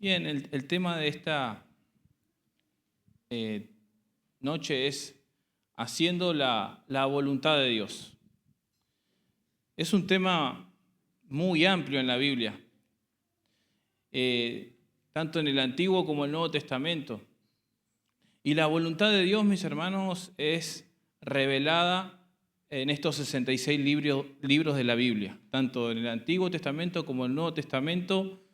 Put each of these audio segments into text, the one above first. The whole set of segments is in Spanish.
Bien, el tema de esta noche es haciendo la voluntad de Dios. Es un tema muy amplio en la Biblia, tanto en el Antiguo como el Nuevo Testamento. Y la voluntad de Dios, mis hermanos, es revelada en estos 66 libros de la Biblia, tanto en el Antiguo Testamento como en el Nuevo Testamento.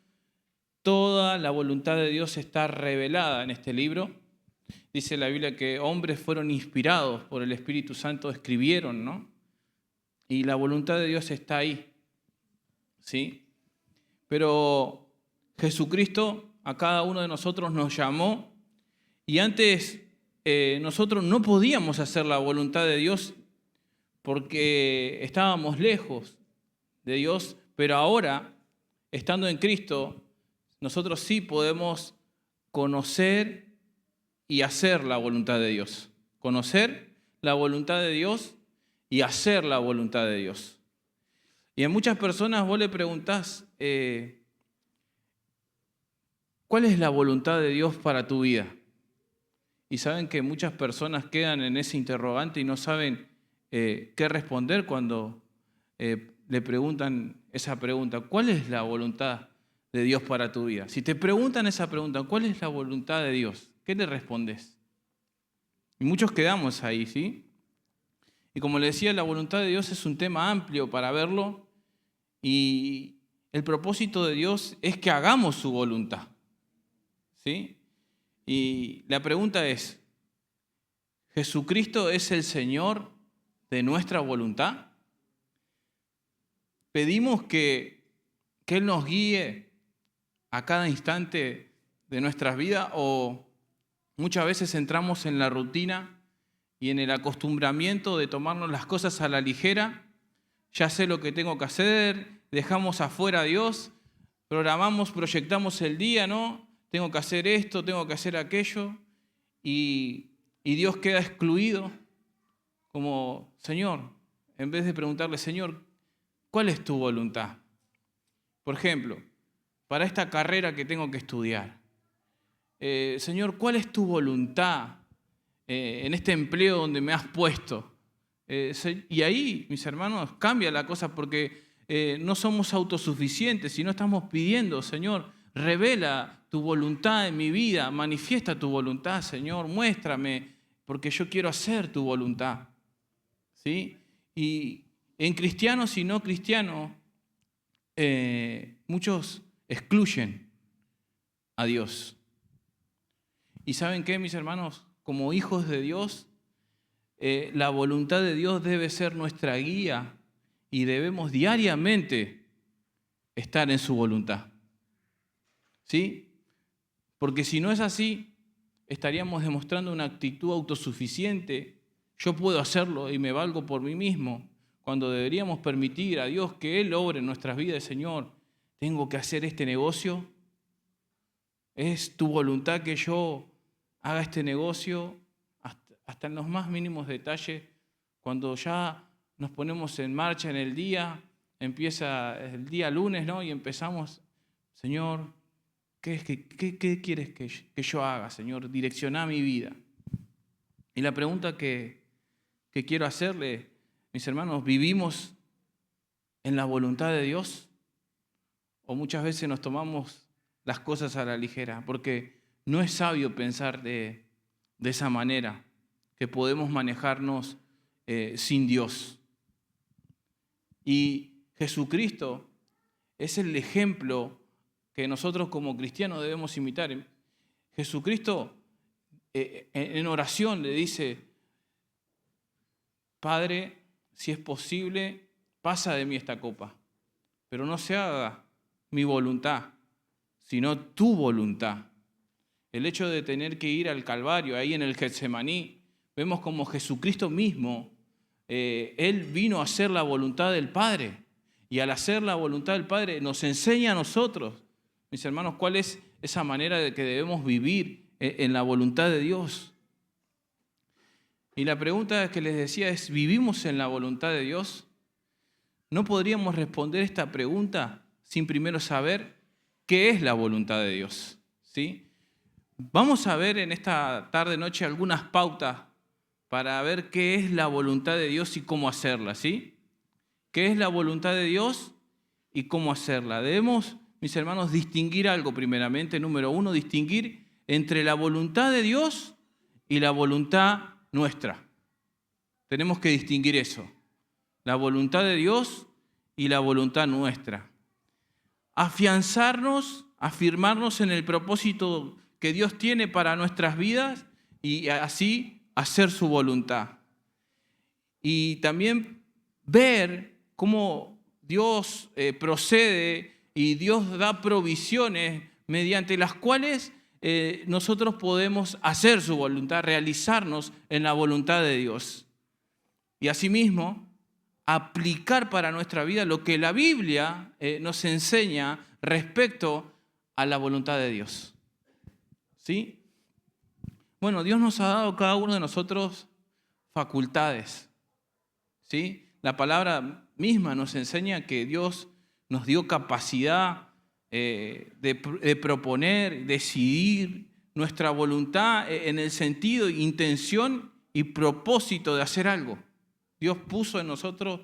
Toda la voluntad de Dios está revelada en este libro. Dice la Biblia que hombres fueron inspirados por el Espíritu Santo, escribieron, ¿no? Y la voluntad de Dios está ahí, ¿sí? Pero Jesucristo a cada uno de nosotros nos llamó y antes nosotros no podíamos hacer la voluntad de Dios porque estábamos lejos de Dios, pero ahora, estando en Cristo, nosotros sí podemos conocer y hacer la voluntad de Dios. Conocer la voluntad de Dios y hacer la voluntad de Dios. Y a muchas personas vos le preguntás, ¿cuál es la voluntad de Dios para tu vida? Y saben que muchas personas quedan en ese interrogante y no saben qué responder cuando le preguntan esa pregunta. ¿Cuál es la voluntad de Dios para tu vida? Si te preguntan esa pregunta, ¿cuál es la voluntad de Dios? ¿Qué le respondes? Y muchos quedamos ahí, ¿sí? Y como le decía, la voluntad de Dios es un tema amplio para verlo y el propósito de Dios es que hagamos su voluntad, ¿sí? Y la pregunta es, ¿Jesucristo es el Señor de nuestra voluntad? ¿Pedimos que Él nos guíe a cada instante de nuestras vidas o muchas veces entramos en la rutina y en el acostumbramiento de tomarnos las cosas a la ligera? Ya sé lo que tengo que hacer, dejamos afuera a Dios, programamos, proyectamos el día, ¿no? Tengo que hacer esto, tengo que hacer aquello, y Dios queda excluido como, Señor, en vez de preguntarle, Señor, ¿cuál es tu voluntad? Por ejemplo, para esta carrera que tengo que estudiar. Señor, ¿cuál es tu voluntad en este empleo donde me has puesto? Y ahí, mis hermanos, cambia la cosa porque no somos autosuficientes, sino estamos pidiendo, Señor, revela tu voluntad en mi vida, manifiesta tu voluntad, Señor, muéstrame, porque yo quiero hacer tu voluntad. ¿Sí? Y en cristianos y no cristianos, muchos excluyen a Dios. ¿Y saben qué, mis hermanos? Como hijos de Dios, la voluntad de Dios debe ser nuestra guía y debemos diariamente estar en su voluntad. ¿Sí? Porque si no es así, estaríamos demostrando una actitud autosuficiente. Yo puedo hacerlo y me valgo por mí mismo, cuando deberíamos permitir a Dios que Él obre en nuestras vidas. Señor, tengo que hacer este negocio. ¿Es tu voluntad que yo haga este negocio? Hasta en los más mínimos detalles, cuando ya nos ponemos en marcha en el día, empieza el día lunes, ¿no? Y empezamos, Señor, ¿qué quieres que yo haga, Señor? Direcciona mi vida. Y la pregunta que quiero hacerle, mis hermanos, ¿vivimos en la voluntad de Dios? ¿O muchas veces nos tomamos las cosas a la ligera? Porque no es sabio pensar de esa manera, que podemos manejarnos sin Dios. Y Jesucristo es el ejemplo que nosotros como cristianos debemos imitar. Jesucristo en oración le dice, Padre, si es posible, pasa de mí esta copa, pero no se haga mi voluntad, sino tu voluntad. El hecho de tener que ir al Calvario, ahí en el Getsemaní, vemos como Jesucristo mismo, Él vino a hacer la voluntad del Padre. Y al hacer la voluntad del Padre nos enseña a nosotros, mis hermanos, cuál es esa manera de que debemos vivir en la voluntad de Dios. Y la pregunta que les decía es, ¿vivimos en la voluntad de Dios? ¿No podríamos responder esta pregunta sin primero saber qué es la voluntad de Dios, ¿sí? Vamos a ver en esta tarde-noche algunas pautas para ver qué es la voluntad de Dios y cómo hacerla, ¿sí? ¿Qué es la voluntad de Dios y cómo hacerla? Debemos, mis hermanos, distinguir algo primeramente. Número uno, distinguir entre la voluntad de Dios y la voluntad nuestra. Tenemos que distinguir eso. La voluntad de Dios y la voluntad nuestra. Afianzarnos, afirmarnos en el propósito que Dios tiene para nuestras vidas y así hacer su voluntad. Y también ver cómo Dios procede y Dios da provisiones mediante las cuales nosotros podemos hacer su voluntad, realizarnos en la voluntad de Dios. Y asimismo, aplicar para nuestra vida lo que la Biblia nos enseña respecto a la voluntad de Dios. ¿Sí? Bueno, Dios nos ha dado a cada uno de nosotros facultades. ¿Sí? La palabra misma nos enseña que Dios nos dio capacidad de proponer, decidir nuestra voluntad en el sentido, intención y propósito de hacer algo. Dios puso en nosotros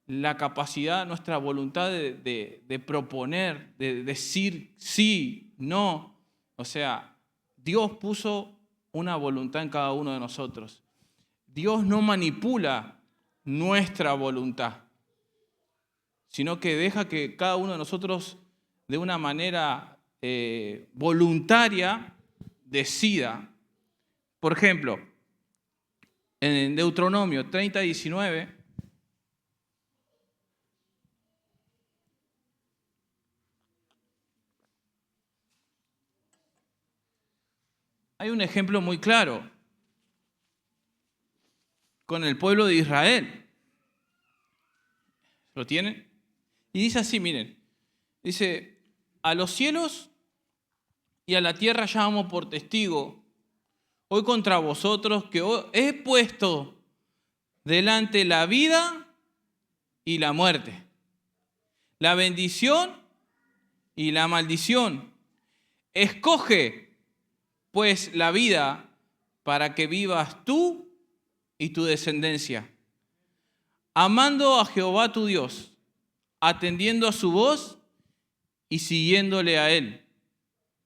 la capacidad, nuestra voluntad de proponer, de decir sí, no. O sea, Dios puso una voluntad en cada uno de nosotros. Dios no manipula nuestra voluntad, sino que deja que cada uno de nosotros de una manera voluntaria decida. Por ejemplo, en Deuteronomio 30:19, hay un ejemplo muy claro con el pueblo de Israel. ¿Lo tienen? Y dice así, miren, dice, a los cielos y a la tierra llamo por testigo hoy contra vosotros que hoy he puesto delante la vida y la muerte, la bendición y la maldición. Escoge, pues, la vida para que vivas tú y tu descendencia, amando a Jehová tu Dios, atendiendo a su voz y siguiéndole a Él,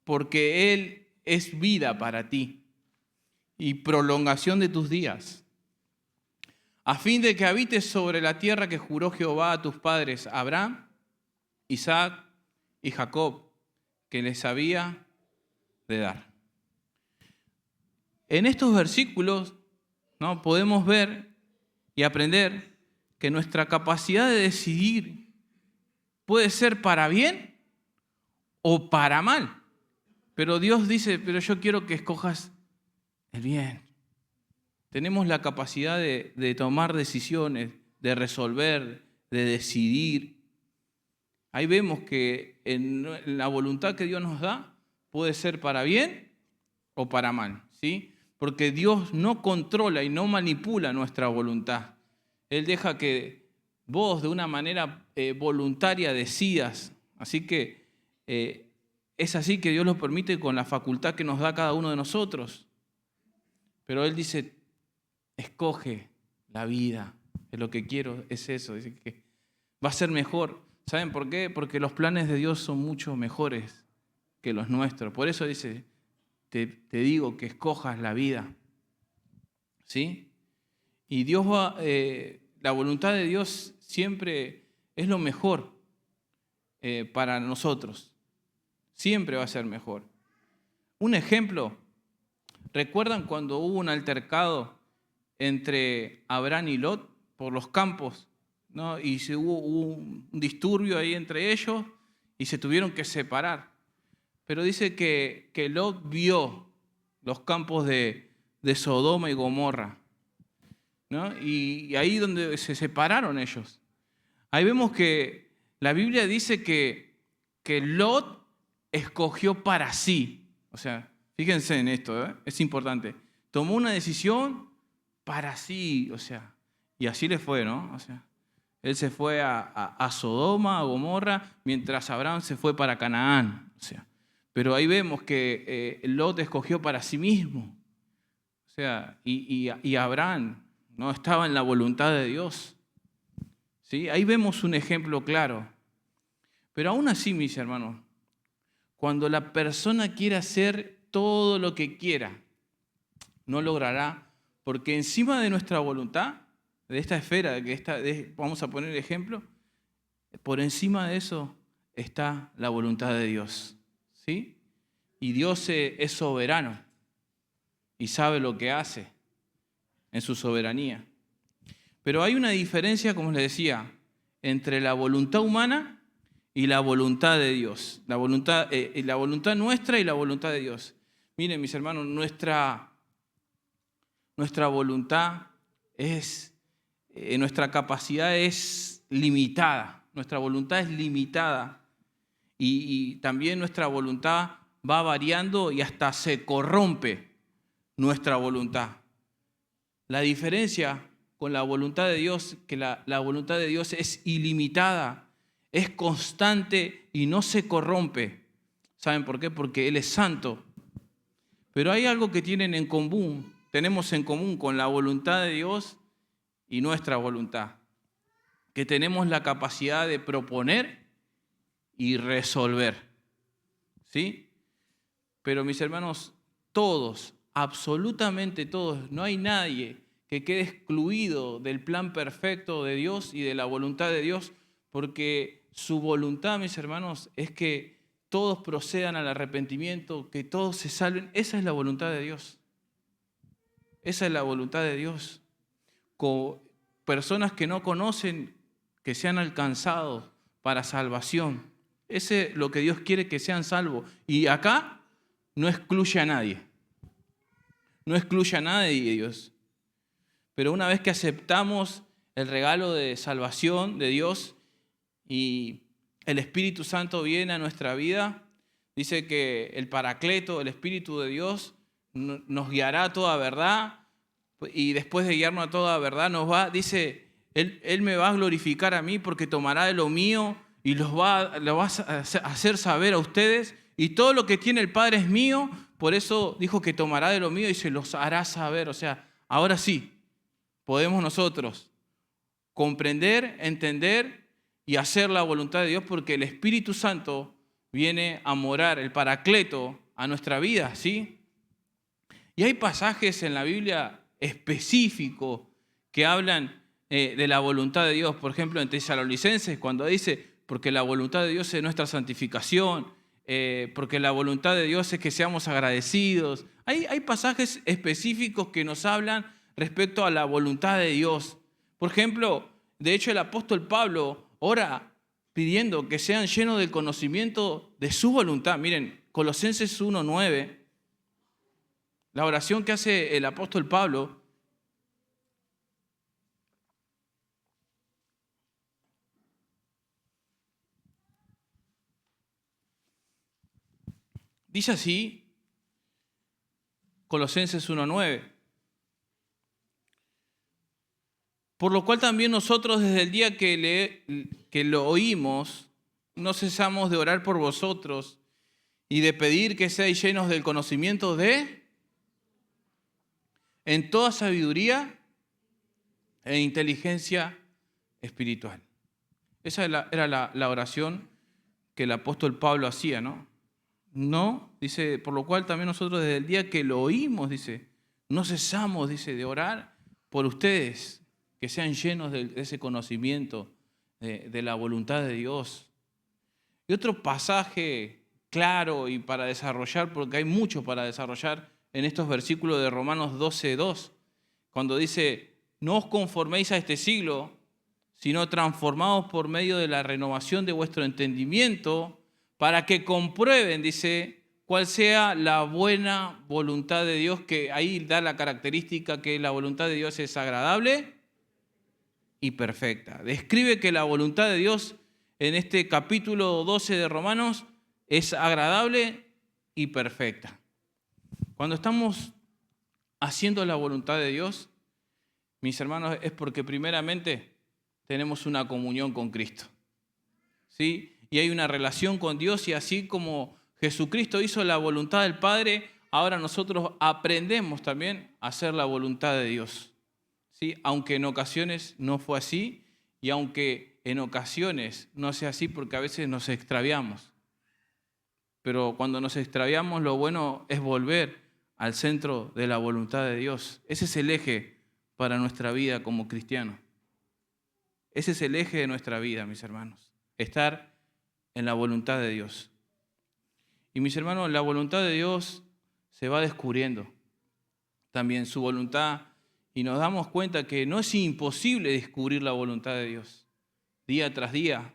porque Él es vida para ti y prolongación de tus días, a fin de que habites sobre la tierra que juró Jehová a tus padres, Abraham, Isaac y Jacob, que les había de dar. En estos versículos, ¿no?, podemos ver y aprender que nuestra capacidad de decidir puede ser para bien o para mal. Pero Dios dice, pero yo quiero que escojas el bien. Tenemos la capacidad de tomar decisiones, de resolver, de decidir. Ahí vemos que en la voluntad que Dios nos da puede ser para bien o para mal, ¿sí? Porque Dios no controla y no manipula nuestra voluntad. Él deja que vos de una manera voluntaria decidas. Así que es así que Dios lo permite con la facultad que nos da cada uno de nosotros. Pero Él dice, escoge la vida. Es lo que quiero, es eso. Dice que va a ser mejor. ¿Saben por qué? Porque los planes de Dios son mucho mejores que los nuestros. Por eso dice, te digo que escojas la vida. ¿Sí? Y Dios va, la voluntad de Dios siempre es lo mejor para nosotros. Siempre va a ser mejor. Un ejemplo, ¿recuerdan cuando hubo un altercado entre Abraham y Lot por los campos, ¿no? Y hubo un disturbio ahí entre ellos y se tuvieron que separar? Pero dice que Lot vio los campos de Sodoma y Gomorra, ¿no? Y ahí donde se separaron ellos. Ahí vemos que la Biblia dice que Lot escogió para sí. O sea, fíjense en esto, es importante. Tomó una decisión para sí, o sea, y así le fue, ¿no? O sea, Él se fue a Sodoma, a Gomorra, mientras Abraham se fue para Canaán. O sea, pero ahí vemos que Lot escogió para sí mismo. O sea, y Abraham no estaba en la voluntad de Dios. ¿Sí? Ahí vemos un ejemplo claro. Pero aún así, mis hermanos, cuando la persona quiera hacer todo lo que quiera, no logrará, porque encima de nuestra voluntad, de esta esfera, vamos a poner el ejemplo, por encima de eso está la voluntad de Dios. ¿Sí? Y Dios es soberano y sabe lo que hace en su soberanía. Pero hay una diferencia, como les decía, entre la voluntad humana y la voluntad de Dios. La voluntad nuestra y la voluntad de Dios. Miren, mis hermanos, nuestra voluntad nuestra capacidad es limitada. Nuestra voluntad es limitada. Y también nuestra voluntad va variando y hasta se corrompe nuestra voluntad. La diferencia con la voluntad de Dios, que la voluntad de Dios es ilimitada, es constante y no se corrompe. ¿Saben por qué? Porque Él es santo. Pero hay algo que tenemos en común con la voluntad de Dios y nuestra voluntad, que tenemos la capacidad de proponer y resolver. ¿Sí? Pero mis hermanos, todos, absolutamente todos, no hay nadie que quede excluido del plan perfecto de Dios y de la voluntad de Dios, porque su voluntad, mis hermanos, es que todos procedan al arrepentimiento, que todos se salven. Esa es la voluntad de Dios. Esa es la voluntad de Dios. Con personas que no conocen, que sean alcanzados para salvación. Ese es lo que Dios quiere, que sean salvos. Y acá no excluye a nadie. No excluye a nadie, Dios. Pero una vez que aceptamos el regalo de salvación de Dios y el Espíritu Santo viene a nuestra vida, dice que el Paracleto, el Espíritu de Dios, nos guiará a toda verdad, y después de guiarnos a toda verdad dice, Él me va a glorificar a mí porque tomará de lo mío y lo va a hacer saber a ustedes, y todo lo que tiene el Padre es mío, por eso dijo que tomará de lo mío y se los hará saber. O sea, ahora sí, podemos nosotros comprender, entender y hacer la voluntad de Dios, porque el Espíritu Santo viene a morar, el Paracleto, a nuestra vida, ¿sí? Y hay pasajes en la Biblia específicos que hablan de la voluntad de Dios. Por ejemplo, en Tesalonicenses, cuando dice, porque la voluntad de Dios es nuestra santificación, porque la voluntad de Dios es que seamos agradecidos. Hay pasajes específicos que nos hablan respecto a la voluntad de Dios. Por ejemplo, de hecho el apóstol Pablo ora pidiendo que sean llenos del conocimiento de su voluntad. Miren, Colosenses 1:9, la oración que hace el apóstol Pablo. Dice así, Colosenses 1:9. Por lo cual también nosotros desde el día que lo oímos, no cesamos de orar por vosotros y de pedir que seáis llenos del conocimiento en toda sabiduría e inteligencia espiritual. Esa era la oración que el apóstol Pablo hacía, ¿no? No, dice, por lo cual también nosotros desde el día que lo oímos, dice, no cesamos, dice, de orar por ustedes, que sean llenos de ese conocimiento de la voluntad de Dios. Y otro pasaje claro y para desarrollar, porque hay mucho para desarrollar en estos versículos de Romanos 12:2, cuando dice, no os conforméis a este siglo, sino transformaos por medio de la renovación de vuestro entendimiento, para que comprueben, dice, cuál sea la buena voluntad de Dios, que ahí da la característica que la voluntad de Dios es agradable y perfecta. Describe que la voluntad de Dios en este capítulo 12 de Romanos es agradable y perfecta. Cuando estamos haciendo la voluntad de Dios, mis hermanos, es porque primeramente tenemos una comunión con Cristo. ¿Sí? Y hay una relación con Dios, y así como Jesucristo hizo la voluntad del Padre, ahora nosotros aprendemos también a hacer la voluntad de Dios. ¿Sí? Aunque en ocasiones no fue así, y aunque en ocasiones no sea así porque a veces nos extraviamos. Pero cuando nos extraviamos, lo bueno es volver al centro de la voluntad de Dios. Ese es el eje para nuestra vida como cristianos. Ese es el eje de nuestra vida, mis hermanos. Estar en la voluntad de Dios. Y mis hermanos, la voluntad de Dios se va descubriendo. También su voluntad, y nos damos cuenta que no es imposible descubrir la voluntad de Dios. Día tras día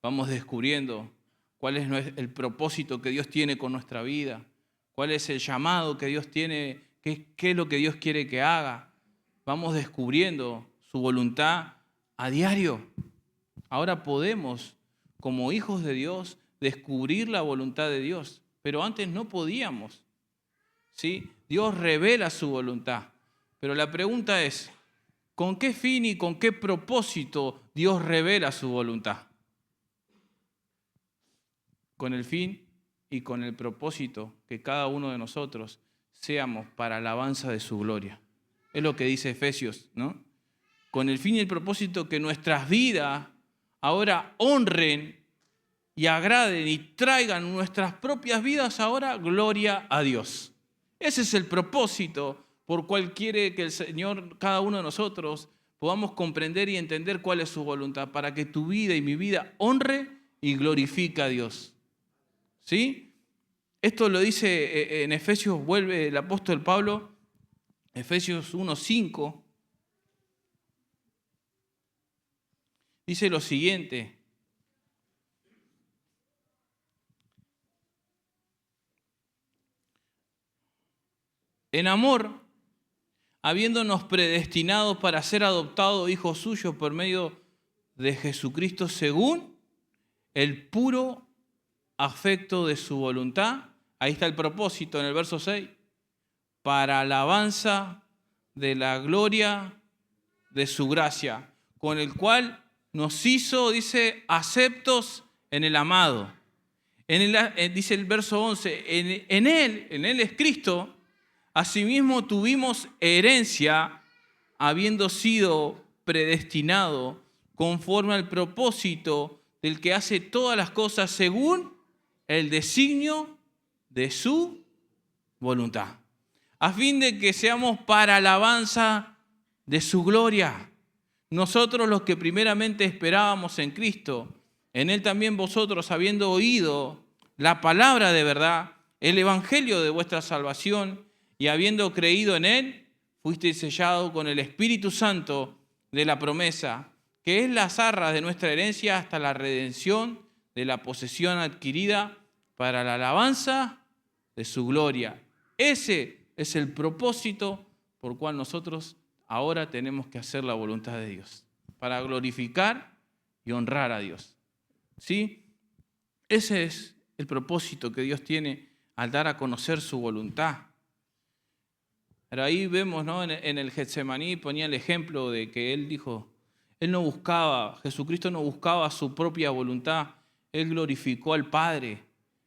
vamos descubriendo cuál es el propósito que Dios tiene con nuestra vida, cuál es el llamado que Dios tiene, qué es lo que Dios quiere que haga. Vamos descubriendo su voluntad a diario. Ahora podemos, como hijos de Dios, descubrir la voluntad de Dios, pero antes no podíamos. ¿Sí? Dios revela su voluntad, pero la pregunta es, ¿con qué fin y con qué propósito Dios revela su voluntad? Con el fin y con el propósito que cada uno de nosotros seamos para alabanza de su gloria. Es lo que dice Efesios, ¿no? Con el fin y el propósito que nuestras vidas ahora honren y agraden y traigan nuestras propias vidas ahora gloria a Dios. Ese es el propósito por cual quiere que el Señor, cada uno de nosotros, podamos comprender y entender cuál es su voluntad, para que tu vida y mi vida honre y glorifique a Dios. ¿Sí? Esto lo dice en Efesios, vuelve el apóstol Pablo, Efesios 1:5. Dice lo siguiente: en amor, habiéndonos predestinados para ser adoptados hijos suyos por medio de Jesucristo según el puro afecto de su voluntad. Ahí está el propósito en el verso 6. Para alabanza de la gloria de su gracia, con el cual nos hizo, dice, aceptos en el amado. Dice el verso 11, en Él es Cristo, asimismo tuvimos herencia, habiendo sido predestinado conforme al propósito del que hace todas las cosas según el designio de su voluntad, a fin de que seamos para alabanza de su gloria. Nosotros los que primeramente esperábamos en Cristo, en Él también vosotros, habiendo oído la palabra de verdad, el evangelio de vuestra salvación, y habiendo creído en Él, fuisteis sellados con el Espíritu Santo de la promesa, que es las arras de nuestra herencia hasta la redención de la posesión adquirida para la alabanza de su gloria. Ese es el propósito por cual nosotros ahora tenemos que hacer la voluntad de Dios, para glorificar y honrar a Dios. ¿Sí? Ese es el propósito que Dios tiene al dar a conocer su voluntad. Pero ahí vemos, ¿no? En el Getsemaní ponía el ejemplo de que Él dijo, Jesucristo no buscaba su propia voluntad, Él glorificó al Padre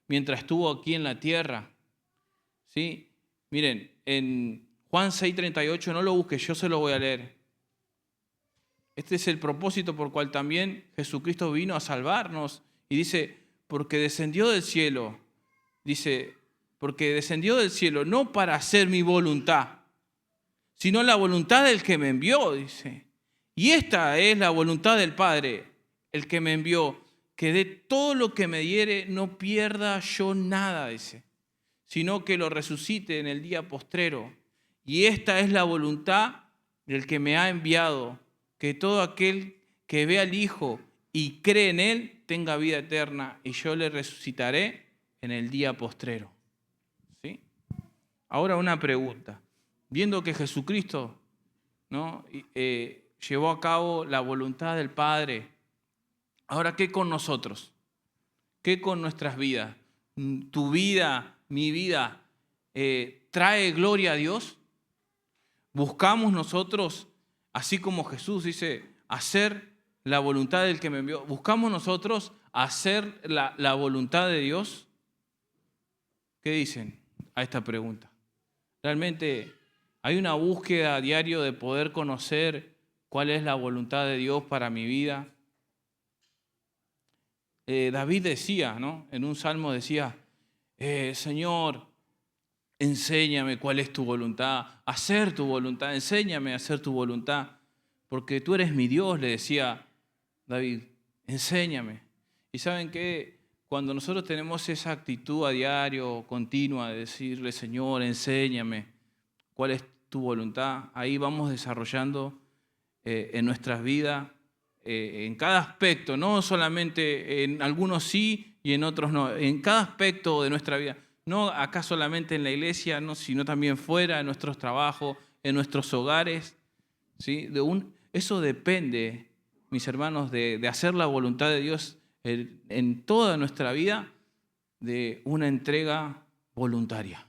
mientras estuvo aquí en la tierra. ¿Sí? Miren, en Juan 6:38, no lo busque, yo se lo voy a leer. Este es el propósito por cual también Jesucristo vino a salvarnos. Y dice, porque descendió del cielo, no para hacer mi voluntad, sino la voluntad del que me envió, dice. Y esta es la voluntad del Padre, el que me envió, que de todo lo que me diere no pierda yo nada, dice, sino que lo resucite en el día postrero. Y esta es la voluntad del que me ha enviado, que todo aquel que ve al Hijo y cree en Él tenga vida eterna, y yo le resucitaré en el día postrero. ¿Sí? Ahora una pregunta. Viendo que Jesucristo, ¿no? Llevó a cabo la voluntad del Padre, ahora, ¿qué con nosotros? ¿Qué con nuestras vidas? ¿Tu vida, mi vida, trae gloria a Dios? ¿Buscamos nosotros, así como Jesús dice, hacer la voluntad del que me envió? ¿Buscamos nosotros hacer la voluntad de Dios? ¿Qué dicen a esta pregunta? ¿Realmente hay una búsqueda a diario de poder conocer cuál es la voluntad de Dios para mi vida? David decía, ¿no? En un salmo decía, Señor, enséñame cuál es tu voluntad, hacer tu voluntad, enséñame a hacer tu voluntad, porque tú eres mi Dios, le decía David, enséñame. Y ¿saben qué? Cuando nosotros tenemos esa actitud a diario, continua, de decirle, Señor, enséñame cuál es tu voluntad, ahí vamos desarrollando en nuestras vidas, en cada aspecto, no solamente en algunos sí y en otros no, en cada aspecto de nuestra vida. No acá solamente en la iglesia, no, sino también fuera, en nuestros trabajos, en nuestros hogares. ¿Sí? Eso depende, mis hermanos, de hacer la voluntad de Dios en toda nuestra vida, de una entrega voluntaria.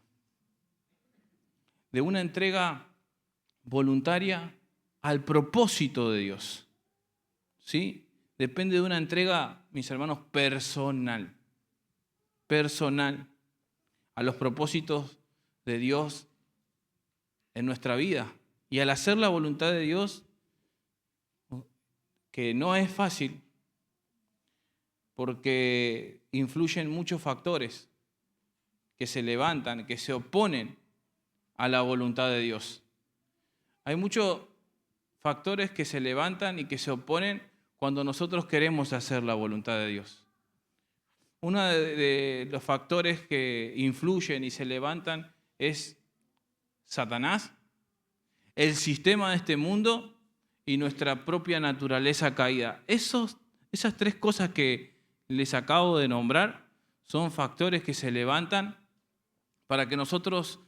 De una entrega voluntaria al propósito de Dios. ¿Sí? Depende de una entrega, mis hermanos, personal. Personal a los propósitos de Dios en nuestra vida. Y al hacer la voluntad de Dios, que no es fácil, porque influyen muchos factores que se levantan, que se oponen a la voluntad de Dios. Hay muchos factores que se levantan y que se oponen cuando nosotros queremos hacer la voluntad de Dios. Uno de los factores que influyen y se levantan es Satanás, el sistema de este mundo y nuestra propia naturaleza caída. Esas tres cosas que les acabo de nombrar son factores que se levantan para que nosotros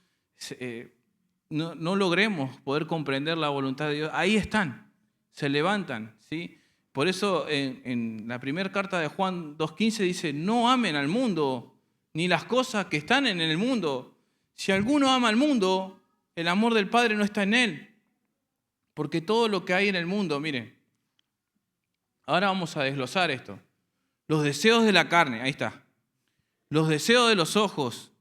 no logremos poder comprender la voluntad de Dios. Ahí están, se levantan, ¿sí? Por eso en la primera carta de Juan 2:15 dice, no amen al mundo, ni las cosas que están en el mundo. Si alguno ama al mundo, el amor del Padre no está en él. Porque todo lo que hay en el mundo, miren, ahora vamos a desglosar esto. Los deseos de la carne, ahí está. Los deseos de los ojos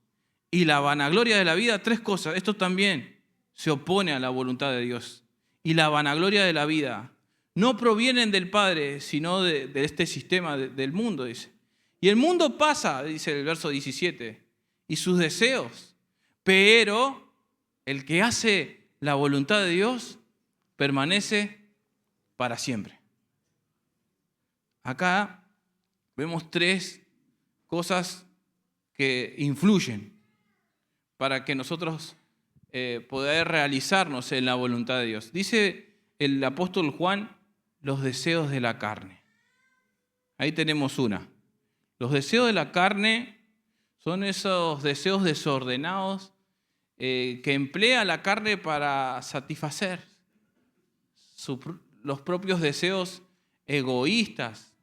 y la vanagloria de la vida, tres cosas. Esto también se opone a la voluntad de Dios. Y la vanagloria de la vida no provienen del Padre, sino de este sistema del mundo, dice. Y el mundo pasa, dice el verso 17, y sus deseos. Pero el que hace la voluntad de Dios permanece para siempre. Acá vemos tres cosas que influyen para que nosotros poder realizarnos en la voluntad de Dios. Dice el apóstol Juan, los deseos de la carne. Ahí tenemos una. Los deseos de la carne son esos deseos desordenados que emplea la carne para satisfacer los propios deseos egoístas,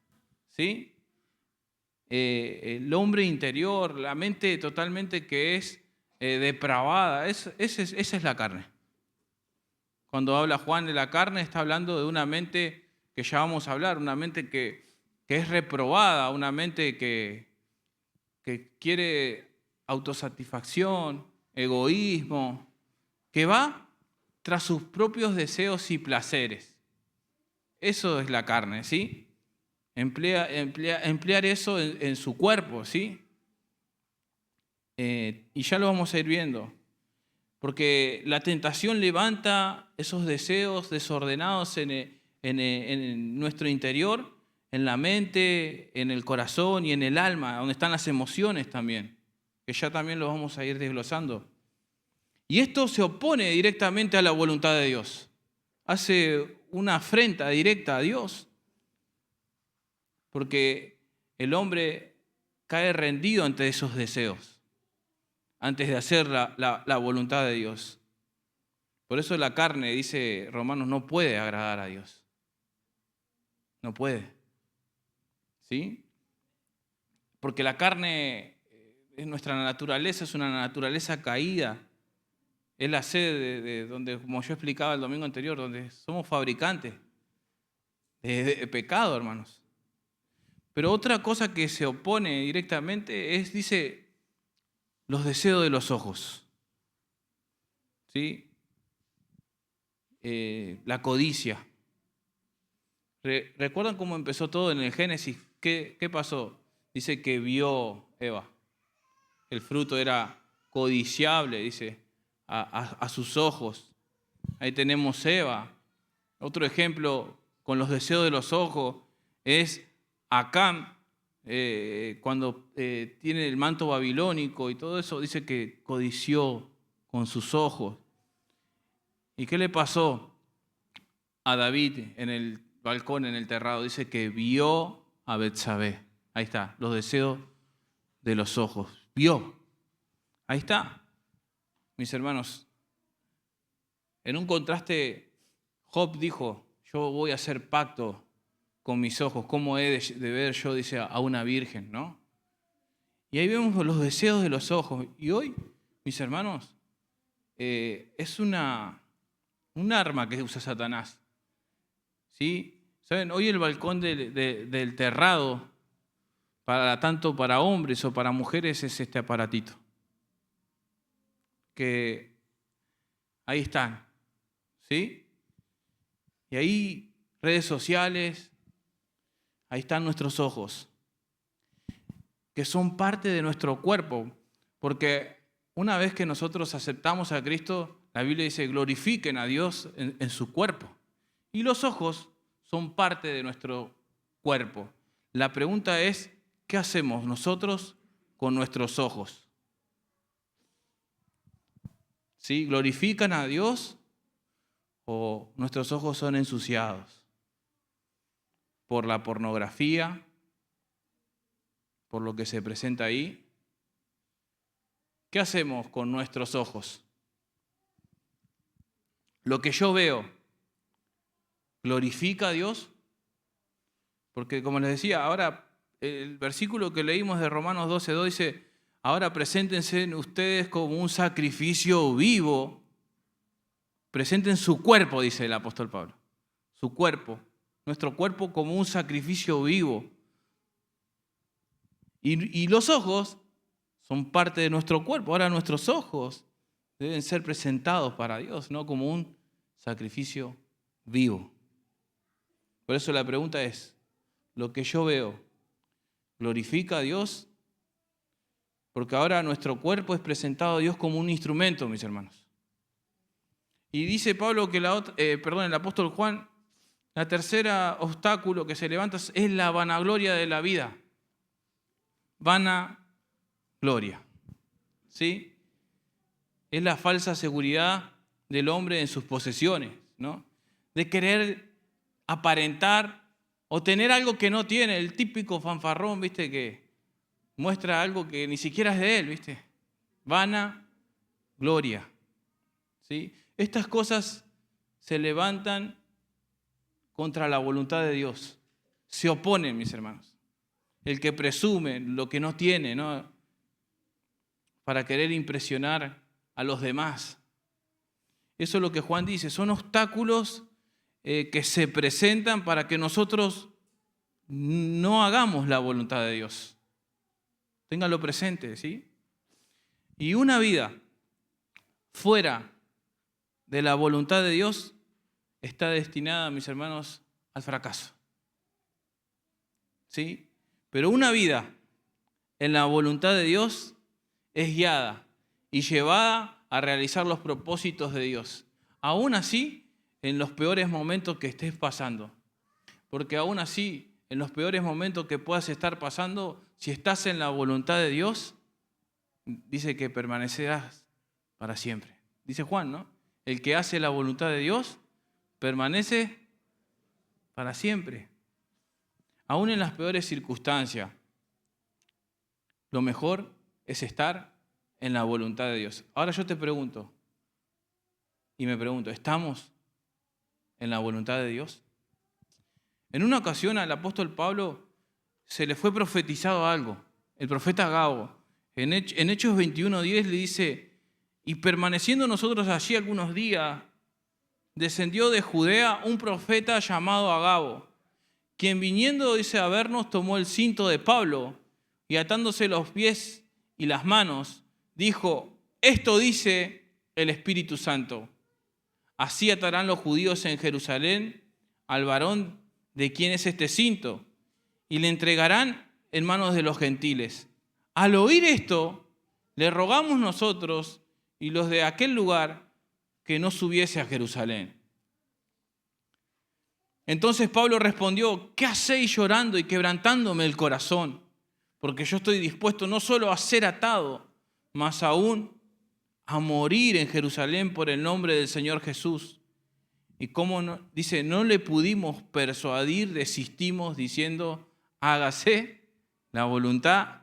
¿sí? El hombre interior, la mente totalmente que es depravada, esa es la carne. Cuando habla Juan de la carne, está hablando de una mente que ya vamos a hablar, una mente que es reprobada, una mente que quiere autosatisfacción, egoísmo, que va tras sus propios deseos y placeres. Eso es la carne, ¿sí? Emplear eso en su cuerpo, ¿sí? Y ya lo vamos a ir viendo. Porque la tentación levanta esos deseos desordenados en nuestro interior, en la mente, en el corazón y en el alma, donde están las emociones también, que ya también lo vamos a ir desglosando. Y esto se opone directamente a la voluntad de Dios. Hace una afrenta directa a Dios. Porque el hombre cae rendido ante esos deseos, antes de hacer la voluntad de Dios. Por eso la carne, dice Romanos, no puede agradar a Dios. No puede. ¿Sí? Porque la carne es nuestra naturaleza, es una naturaleza caída. Es la sede de donde, como yo explicaba el domingo anterior, donde somos fabricantes. de pecado, hermanos. Pero otra cosa que se opone directamente es, dice, los deseos de los ojos. ¿Sí? La codicia. ¿Recuerdan cómo empezó todo en el Génesis? ¿Qué pasó? Dice que vio Eva. El fruto era codiciable, dice, a sus ojos. Ahí tenemos Eva. Otro ejemplo con los deseos de los ojos es Acán, cuando tiene el manto babilónico y todo eso, dice que codició con sus ojos. ¿Y qué le pasó a David en el balcón, en el terrado? Dice que vio a Betsabé. Ahí está, los deseos de los ojos. Vio. Ahí está, mis hermanos. En un contraste, Job dijo, yo voy a hacer pacto con mis ojos. ¿Cómo he de ver yo, dice, a una virgen, ¿no? Y ahí vemos los deseos de los ojos. Y hoy, mis hermanos, es un arma que usa Satanás. ¿Sí? ¿Saben? Hoy el balcón del terrado, tanto para hombres o para mujeres, es este aparatito. Que ahí están. ¿Sí? Y ahí redes sociales, ahí están nuestros ojos, que son parte de nuestro cuerpo, porque una vez que nosotros aceptamos a Cristo, la Biblia dice, glorifiquen a Dios en su cuerpo. Y los ojos son parte de nuestro cuerpo. La pregunta es, ¿qué hacemos nosotros con nuestros ojos? ¿Sí? ¿Glorifican a Dios o nuestros ojos son ensuciados por la pornografía, por lo que se presenta ahí? ¿Qué hacemos con nuestros ojos? Lo que yo veo, ¿glorifica a Dios? Porque como les decía, ahora el versículo que leímos de Romanos 12:2 dice, ahora preséntense ustedes como un sacrificio vivo, presenten su cuerpo, dice el apóstol Pablo, su cuerpo, nuestro cuerpo como un sacrificio vivo. Y los ojos son parte de nuestro cuerpo. Ahora nuestros ojos deben ser presentados para Dios, no como un sacrificio vivo. Por eso la pregunta es, ¿lo que yo veo glorifica a Dios? Porque ahora nuestro cuerpo es presentado a Dios como un instrumento, mis hermanos. Y dice Pablo que el apóstol Juan, la tercera obstáculo que se levanta es la vanagloria de la vida. Vanagloria. ¿Sí? Es la falsa seguridad del hombre en sus posesiones, ¿no? De querer aparentar o tener algo que no tiene, el típico fanfarrón, ¿viste? Que muestra algo que ni siquiera es de él, ¿viste? Vanagloria. ¿Sí? Estas cosas se levantan contra la voluntad de Dios. Se oponen, mis hermanos. El que presume lo que no tiene, ¿no? Para querer impresionar a los demás. Eso es lo que Juan dice. Son obstáculos que se presentan para que nosotros no hagamos la voluntad de Dios. Ténganlo presente, ¿sí? Y una vida fuera de la voluntad de Dios está destinada, mis hermanos, al fracaso. ¿Sí? Pero una vida en la voluntad de Dios es guiada y llevada a realizar los propósitos de Dios. Aún así, en los peores momentos que estés pasando. Porque aún así, en los peores momentos que puedas estar pasando, si estás en la voluntad de Dios, dice que permanecerás para siempre. Dice Juan, ¿no? El que hace la voluntad de Dios permanece para siempre. Aún en las peores circunstancias, lo mejor es estar en la voluntad de Dios. Ahora yo te pregunto, ¿estamos en la voluntad de Dios? En una ocasión al apóstol Pablo se le fue profetizado algo. El profeta Gabo, en Hechos 21:10 le dice, y permaneciendo nosotros allí algunos días, descendió de Judea un profeta llamado Agabo, quien viniendo, dice, a vernos, tomó el cinto de Pablo y atándose los pies y las manos, dijo, esto dice el Espíritu Santo. Así atarán los judíos en Jerusalén al varón de quien es este cinto y le entregarán en manos de los gentiles. Al oír esto, le rogamos nosotros y los de aquel lugar que no subiese a Jerusalén. Entonces Pablo respondió, ¿qué hacéis llorando y quebrantándome el corazón? Porque yo estoy dispuesto no solo a ser atado, mas aún a morir en Jerusalén por el nombre del Señor Jesús. Y como no, dice, no le pudimos persuadir, desistimos diciendo, hágase la voluntad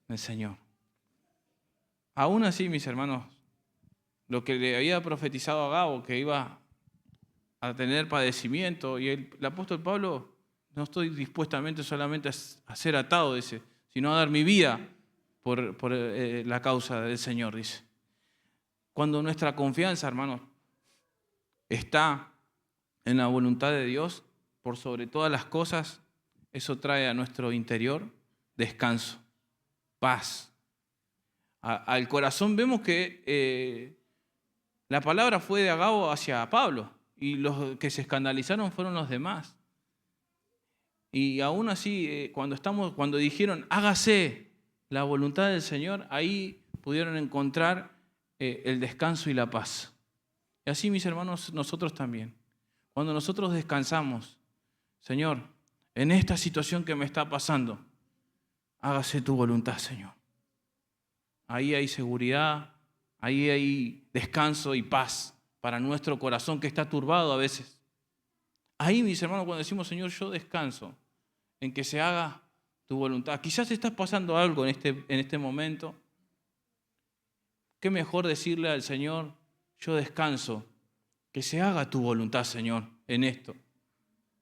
del Señor. Aún así, mis hermanos, lo que le había profetizado a Agabo, que iba a tener padecimiento, y el apóstol Pablo, no estoy dispuestamente solamente a ser atado, dice, sino a dar mi vida por la causa del Señor, dice. Cuando nuestra confianza, hermanos, está en la voluntad de Dios, por sobre todas las cosas, eso trae a nuestro interior descanso, paz. Al corazón vemos que la palabra fue de Agabo hacia Pablo y los que se escandalizaron fueron los demás. Y aún así, cuando dijeron, hágase la voluntad del Señor, ahí pudieron encontrar el descanso y la paz. Y así, mis hermanos, nosotros también. Cuando nosotros descansamos, Señor, en esta situación que me está pasando, hágase tu voluntad, Señor. Ahí hay seguridad, ahí hay descanso y paz para nuestro corazón que está turbado a veces. Ahí, mis hermanos, cuando decimos, Señor, yo descanso en que se haga tu voluntad. Quizás estás pasando algo en este momento. ¿Qué mejor decirle al Señor, yo descanso, que se haga tu voluntad, Señor, en esto?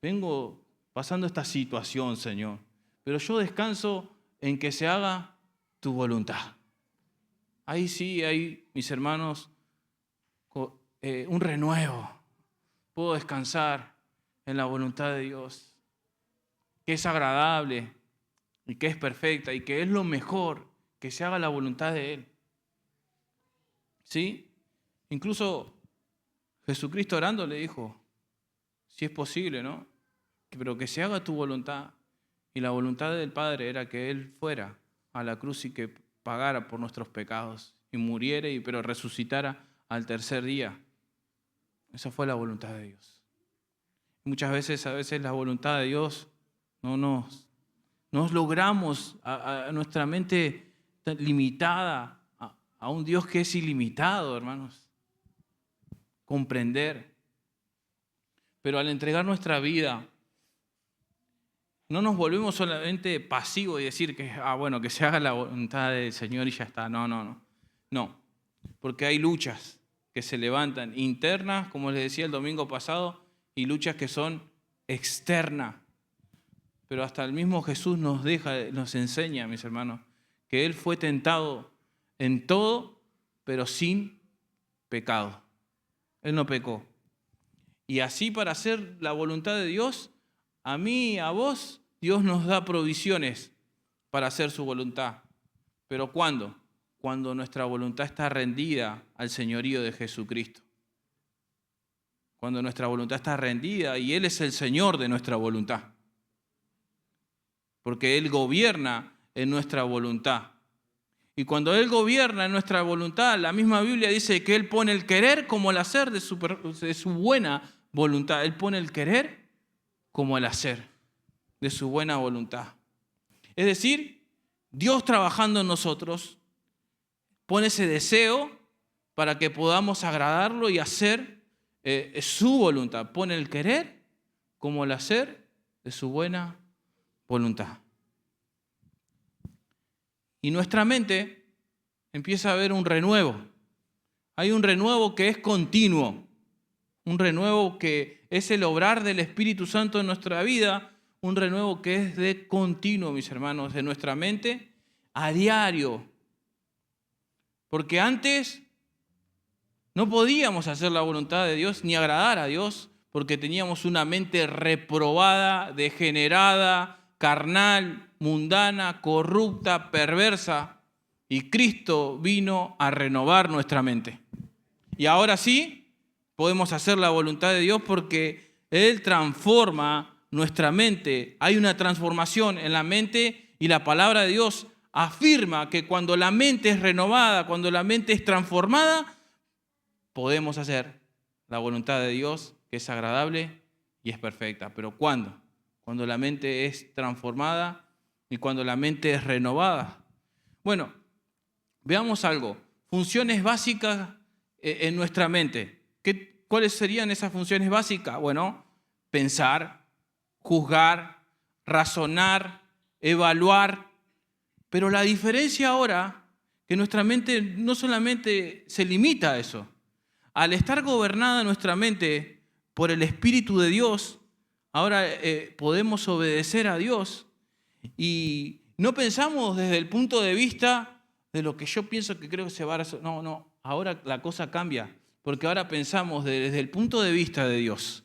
Vengo pasando esta situación, Señor, pero yo descanso en que se haga tu voluntad. Ahí sí hay, mis hermanos, un renuevo. Puedo descansar en la voluntad de Dios, que es agradable y que es perfecta y que es lo mejor, que se haga la voluntad de Él. ¿Sí? Incluso Jesucristo orando le dijo, si es posible, ¿no? Pero que se haga tu voluntad. Y la voluntad del Padre era que Él fuera a la cruz y que pagara por nuestros pecados y muriera, pero resucitara al tercer día. Esa fue la voluntad de Dios. Muchas veces, la voluntad de Dios no logramos a nuestra mente limitada, a un Dios que es ilimitado, hermanos, comprender. Pero al entregar nuestra vida, no nos volvemos solamente pasivos y decir que, que se haga la voluntad del Señor y ya está. No, porque hay luchas que se levantan internas, como les decía el domingo pasado, y luchas que son externas. Pero hasta el mismo Jesús nos enseña, mis hermanos, que Él fue tentado en todo, pero sin pecado. Él no pecó. Y así, para hacer la voluntad de Dios, a mí y a vos, Dios nos da provisiones para hacer su voluntad. ¿Pero cuándo? Cuando nuestra voluntad está rendida al señorío de Jesucristo. Cuando nuestra voluntad está rendida y Él es el Señor de nuestra voluntad. Porque Él gobierna en nuestra voluntad. Y cuando Él gobierna en nuestra voluntad, la misma Biblia dice que Él pone el querer como el hacer de su buena voluntad. Él pone el querer como el hacer de su buena voluntad. Es decir, Dios trabajando en nosotros pone ese deseo para que podamos agradarlo y hacer su voluntad. Pone el querer como el hacer de su buena voluntad. Y nuestra mente empieza a ver un renuevo. Hay un renuevo que es continuo. Un renuevo que es el obrar del Espíritu Santo en nuestra vida. Un renuevo que es de continuo, mis hermanos, de nuestra mente a diario. Porque antes no podíamos hacer la voluntad de Dios ni agradar a Dios porque teníamos una mente reprobada, degenerada, carnal, mundana, corrupta, perversa, y Cristo vino a renovar nuestra mente. Y ahora sí, podemos hacer la voluntad de Dios porque Él transforma nuestra mente. Hay una transformación en la mente y la palabra de Dios afirma que cuando la mente es renovada, cuando la mente es transformada, podemos hacer la voluntad de Dios, que es agradable y es perfecta. ¿Pero cuándo? Cuando la mente es transformada y cuando la mente es renovada. Bueno, veamos algo. Funciones básicas en nuestra mente. ¿Cuáles serían esas funciones básicas? Bueno, pensar, juzgar, razonar, evaluar. Pero la diferencia ahora, que nuestra mente no solamente se limita a eso. Al estar gobernada nuestra mente por el Espíritu de Dios, ahora podemos obedecer a Dios y no pensamos desde el punto de vista de lo que yo pienso que creo que se va a resolver. No, ahora la cosa cambia, porque ahora pensamos desde el punto de vista de Dios,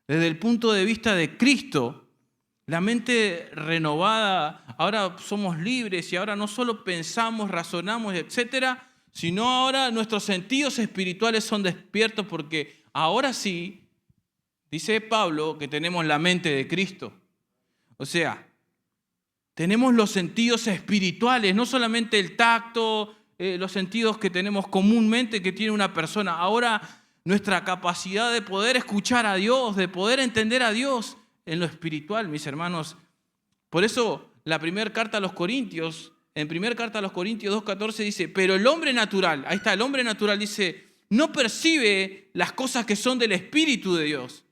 desde el punto de vista de Cristo. La mente renovada, ahora somos libres y ahora no solo pensamos, razonamos, etcétera, sino ahora nuestros sentidos espirituales son despiertos porque ahora sí, dice Pablo, que tenemos la mente de Cristo. O sea, tenemos los sentidos espirituales, no solamente el tacto, los sentidos que tenemos comúnmente que tiene una persona. Ahora nuestra capacidad de poder escuchar a Dios, de poder entender a Dios en lo espiritual, mis hermanos. Por eso la primera carta a los Corintios, en primera carta a los Corintios 2:14 dice, pero el hombre natural, ahí está, el hombre natural dice, no percibe las cosas que son del Espíritu de Dios.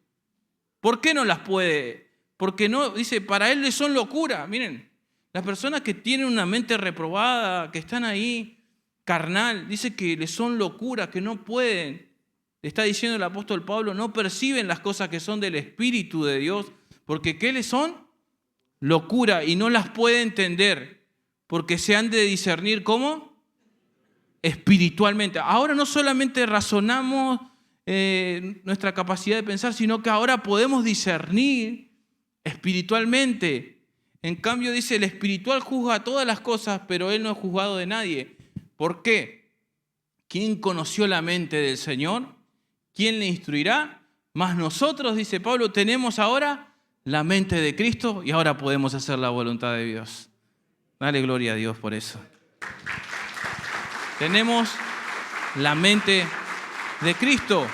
¿Por qué no las puede? Porque no, dice, para él le son locura. Miren, las personas que tienen una mente reprobada, que están ahí, carnal, dice que le son locura, que no pueden. Le está diciendo el apóstol Pablo, no perciben las cosas que son del Espíritu de Dios, porque ¿qué les son? Locura, y no las puede entender, porque se han de discernir ¿cómo? Espiritualmente. Ahora no solamente razonamos nuestra capacidad de pensar, sino que ahora podemos discernir espiritualmente. En cambio dice, el espiritual juzga todas las cosas, pero él no es juzgado de nadie. ¿Por qué? ¿Quién conoció la mente del Señor? ¿Quién le instruirá? Mas nosotros, dice Pablo, tenemos ahora la mente de Cristo y ahora podemos hacer la voluntad de Dios. Dale gloria a Dios por eso. Tenemos la mente de Cristo.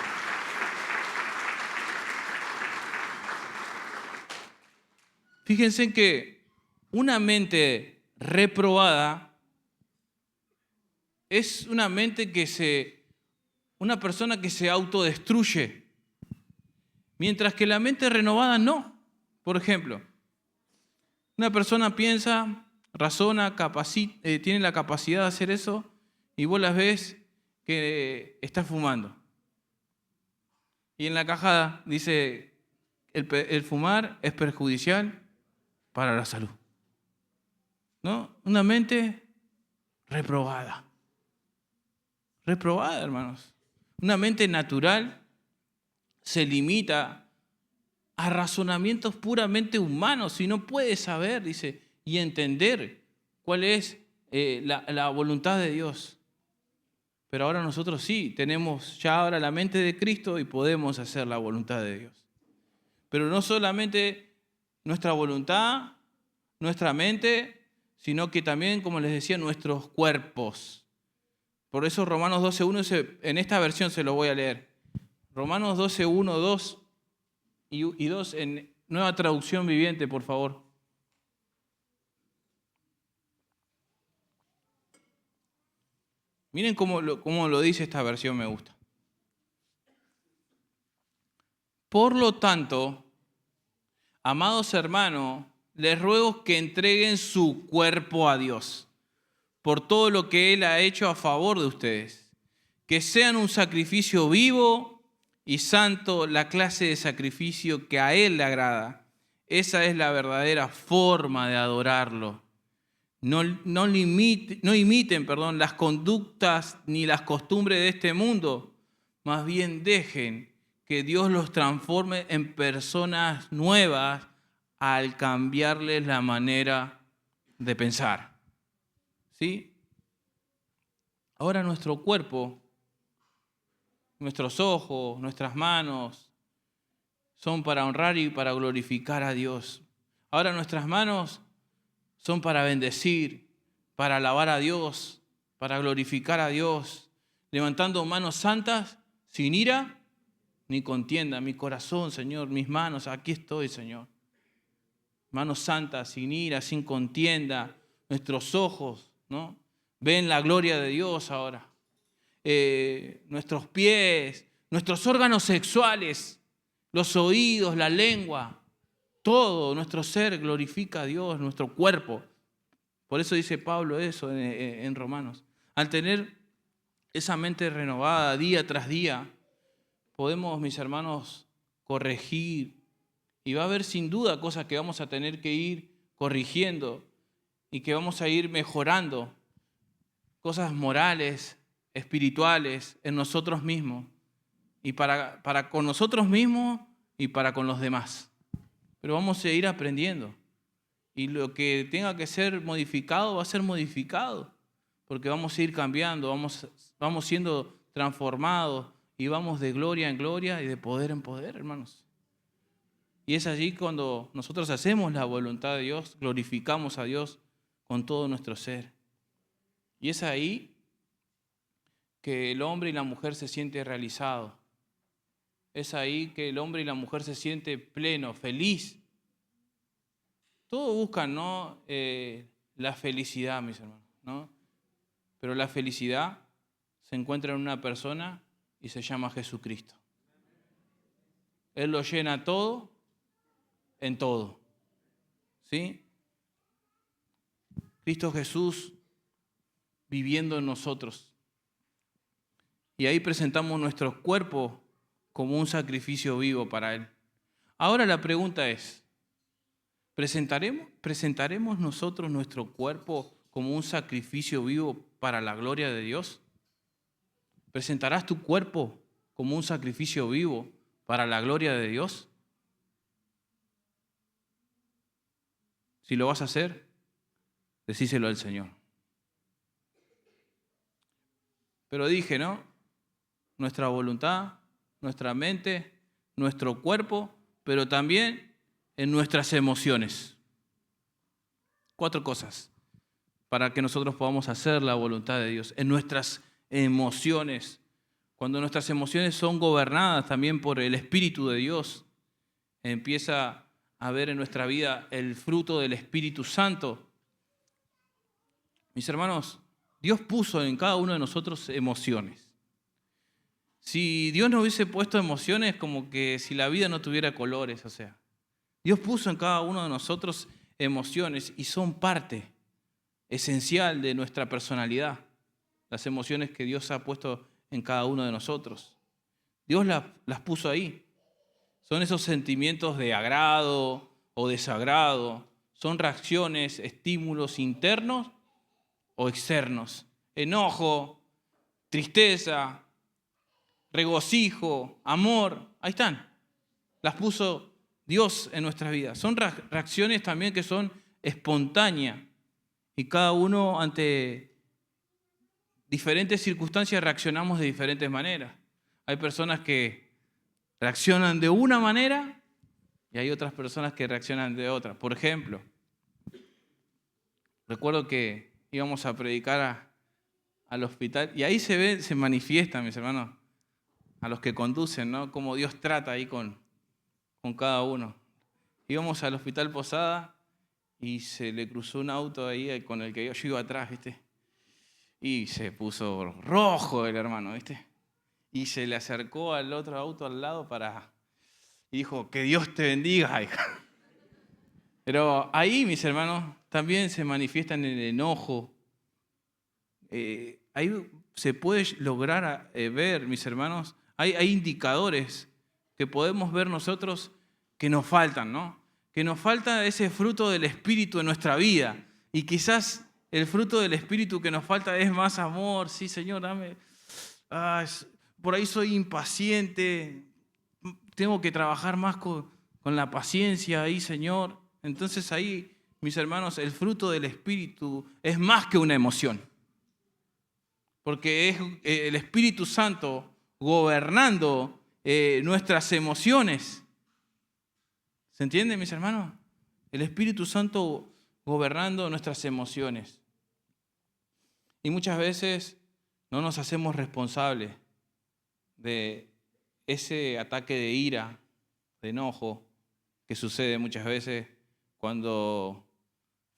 Fíjense que una mente reprobada es una mente una persona que se autodestruye, mientras que la mente renovada no. Por ejemplo, una persona piensa, razona, tiene la capacidad de hacer eso y vos las ves que está fumando. Y en la caja dice, el fumar es perjudicial para la salud. ¿No? Una mente reprobada. Reprobada, hermanos. Una mente natural se limita a razonamientos puramente humanos y no puede saber, dice, y entender cuál es la voluntad de Dios. Pero ahora nosotros sí, tenemos ya ahora la mente de Cristo y podemos hacer la voluntad de Dios. Pero no solamente nuestra voluntad, nuestra mente, sino que también, como les decía, nuestros cuerpos. Por eso Romanos 12:1, en esta versión se lo voy a leer. Romanos 12:1, 2 y 2 en Nueva Traducción Viviente, por favor. Miren cómo lo dice esta versión, me gusta. Por lo tanto, amados hermanos, les ruego que entreguen su cuerpo a Dios por todo lo que Él ha hecho a favor de ustedes. Que sean un sacrificio vivo y santo, la clase de sacrificio que a Él le agrada. Esa es la verdadera forma de adorarlo. No imiten las conductas ni las costumbres de este mundo, más bien dejen que Dios los transforme en personas nuevas al cambiarles la manera de pensar. ¿Sí? Ahora nuestro cuerpo, nuestros ojos, nuestras manos, son para honrar y para glorificar a Dios. Ahora nuestras manos son para bendecir, para alabar a Dios, para glorificar a Dios, levantando manos santas, sin ira ni contienda. Mi corazón, Señor, mis manos, aquí estoy, Señor. Manos santas, sin ira, sin contienda. Nuestros ojos, ¿no? Ven la gloria de Dios ahora. Nuestros pies, nuestros órganos sexuales, los oídos, la lengua, todo nuestro ser glorifica a Dios, nuestro cuerpo. Por eso dice Pablo eso en Romanos. Al tener esa mente renovada día tras día, podemos, mis hermanos, corregir. Y va a haber sin duda cosas que vamos a tener que ir corrigiendo y que vamos a ir mejorando. Cosas morales, espirituales, en nosotros mismos. Y para con nosotros mismos y para con los demás. Pero vamos a ir aprendiendo. Y lo que tenga que ser modificado va a ser modificado. Porque vamos a ir cambiando, vamos siendo transformados y vamos de gloria en gloria y de poder en poder, hermanos. Y es allí cuando nosotros hacemos la voluntad de Dios, glorificamos a Dios con todo nuestro ser. Y es ahí que el hombre y la mujer se sienten realizados. Es ahí que el hombre y la mujer se sienten pleno, feliz. Todos buscan, ¿no? La felicidad, mis hermanos, ¿no? Pero la felicidad se encuentra en una persona y se llama Jesucristo. Él lo llena todo en todo. ¿Sí? Cristo Jesús viviendo en nosotros. Y ahí presentamos nuestro cuerpo como un sacrificio vivo para Él. Ahora la pregunta es, ¿presentaremos nosotros nuestro cuerpo como un sacrificio vivo para la gloria de Dios? ¿Presentarás tu cuerpo como un sacrificio vivo para la gloria de Dios? Si lo vas a hacer, decíselo al Señor. Pero dije, ¿no? Nuestra voluntad, nuestra mente, nuestro cuerpo, pero también en nuestras emociones. 4 cosas para que nosotros podamos hacer la voluntad de Dios. En nuestras emociones. Cuando nuestras emociones son gobernadas también por el Espíritu de Dios, empieza a ver en nuestra vida el fruto del Espíritu Santo. Mis hermanos, Dios puso en cada uno de nosotros emociones. Si Dios no hubiese puesto emociones, como que si la vida no tuviera colores, o sea. Dios puso en cada uno de nosotros emociones y son parte esencial de nuestra personalidad. Las emociones que Dios ha puesto en cada uno de nosotros. Dios las puso ahí. Son esos sentimientos de agrado o desagrado. Son reacciones, estímulos internos o externos. Enojo, tristeza, regocijo, amor. Ahí están. Las puso Dios en nuestras vidas. Son reacciones también que son espontáneas. Y cada uno ante diferentes circunstancias reaccionamos de diferentes maneras. Hay personas que reaccionan de una manera y hay otras personas que reaccionan de otra. Por ejemplo, recuerdo que íbamos a predicar al hospital y ahí se manifiesta, mis hermanos, a los que conducen, ¿no? Cómo Dios trata ahí con cada uno. Íbamos al hospital Posada y se le cruzó un auto ahí con el que yo iba atrás, ¿viste? Y se puso rojo el hermano, ¿viste? Y se le acercó al otro auto al lado y dijo, que Dios te bendiga, hija. Pero ahí, mis hermanos, también se manifiestan el enojo. Ahí se puede lograr ver, mis hermanos, hay indicadores que podemos ver nosotros que nos faltan, ¿no? Que nos falta ese fruto del Espíritu en nuestra vida. Y quizás el fruto del Espíritu que nos falta es más amor. Sí, Señor, dame. Por ahí soy impaciente. tengo que trabajar más con la paciencia ahí, Señor. Entonces ahí, mis hermanos, el fruto del Espíritu es más que una emoción. Porque es el Espíritu Santo gobernando nuestras emociones. ¿Se entiende, mis hermanos? El Espíritu Santo gobernando nuestras emociones. Y muchas veces no nos hacemos responsables de ese ataque de ira, de enojo, que sucede muchas veces cuando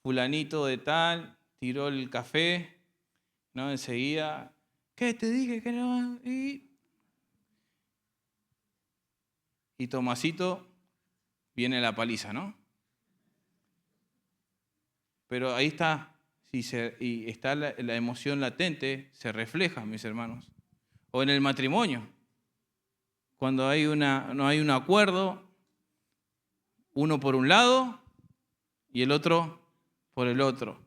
fulanito de tal tiró el café, ¿no? Enseguida, ¿qué te dije que no? Y Tomasito viene la paliza, ¿no? Pero ahí está, y está la emoción latente, se refleja, mis hermanos. O en el matrimonio, cuando no hay un acuerdo, uno por un lado y el otro por el otro.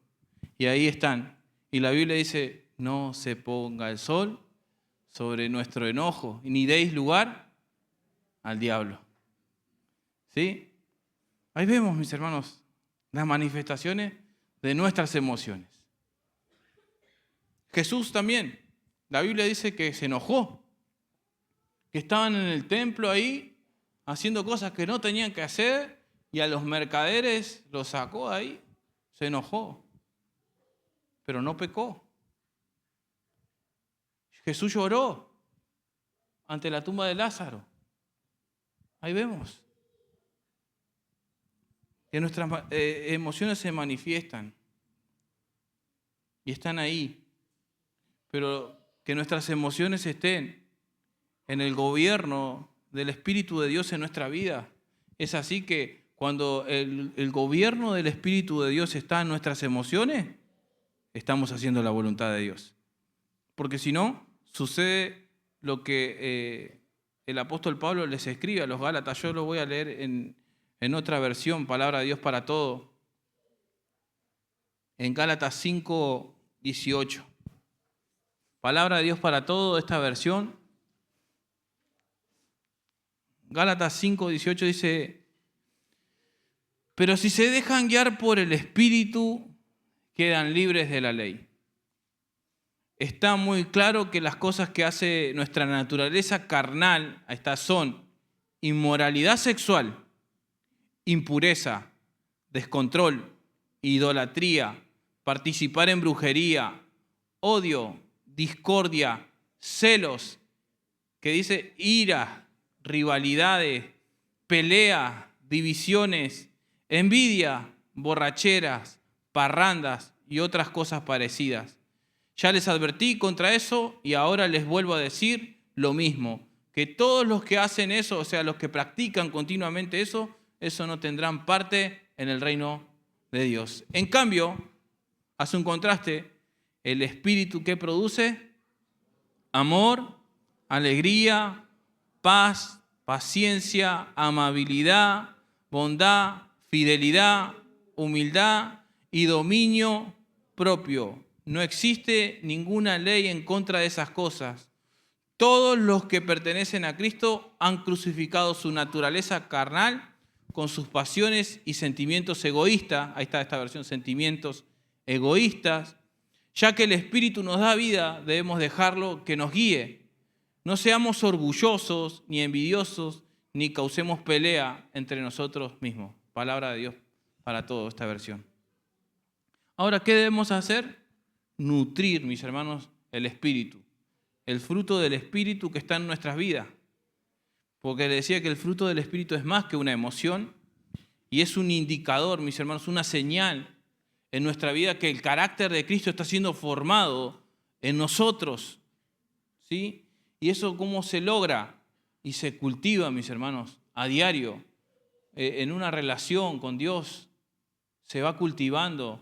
Y ahí están. Y la Biblia dice, no se ponga el sol sobre nuestro enojo, ni deis lugar al diablo. ¿Sí? Ahí vemos, mis hermanos, las manifestaciones de nuestras emociones. Jesús también, la Biblia dice que se enojó, que estaban en el templo ahí haciendo cosas que no tenían que hacer y a los mercaderes los sacó ahí, se enojó, pero no pecó. Jesús lloró ante la tumba de Lázaro. Ahí vemos que nuestras emociones se manifiestan y están ahí, pero que nuestras emociones estén en el gobierno del Espíritu de Dios en nuestra vida. Es así que cuando el gobierno del Espíritu de Dios está en nuestras emociones, estamos haciendo la voluntad de Dios. Porque si no, sucede lo que el apóstol Pablo les escribe a los Gálatas. Yo lo voy a leer en otra versión, Palabra de Dios para todo. En Gálatas 5:18. Palabra de Dios para todo, esta versión. Gálatas 5:18 dice, pero si se dejan guiar por el Espíritu, quedan libres de la ley. Está muy claro que las cosas que hace nuestra naturaleza carnal, estas son inmoralidad sexual, impureza, descontrol, idolatría, participar en brujería, odio, discordia, celos, que dice ira, rivalidades, pelea, divisiones, envidia, borracheras, parrandas y otras cosas parecidas. Ya les advertí contra eso y ahora les vuelvo a decir lo mismo, que todos los que hacen eso, o sea, los que practican continuamente eso no tendrán parte en el reino de Dios. En cambio, hace un contraste, el Espíritu que produce amor, alegría, paz, paciencia, amabilidad, bondad, fidelidad, humildad y dominio propio. No existe ninguna ley en contra de esas cosas. Todos los que pertenecen a Cristo han crucificado su naturaleza carnal con sus pasiones y sentimientos egoístas. Ahí está esta versión, sentimientos egoístas. Ya que el Espíritu nos da vida, debemos dejarlo que nos guíe. No seamos orgullosos ni envidiosos, ni causemos pelea entre nosotros mismos. Palabra de Dios para toda esta versión. Ahora, ¿qué debemos hacer? Nutrir, mis hermanos, el Espíritu. El fruto del Espíritu que está en nuestras vidas. Porque le decía que el fruto del Espíritu es más que una emoción y es un indicador, mis hermanos, una señal en nuestra vida que el carácter de Cristo está siendo formado en nosotros. ¿Sí? ¿Y eso cómo se logra? Y se cultiva, mis hermanos, a diario, en una relación con Dios. Se va cultivando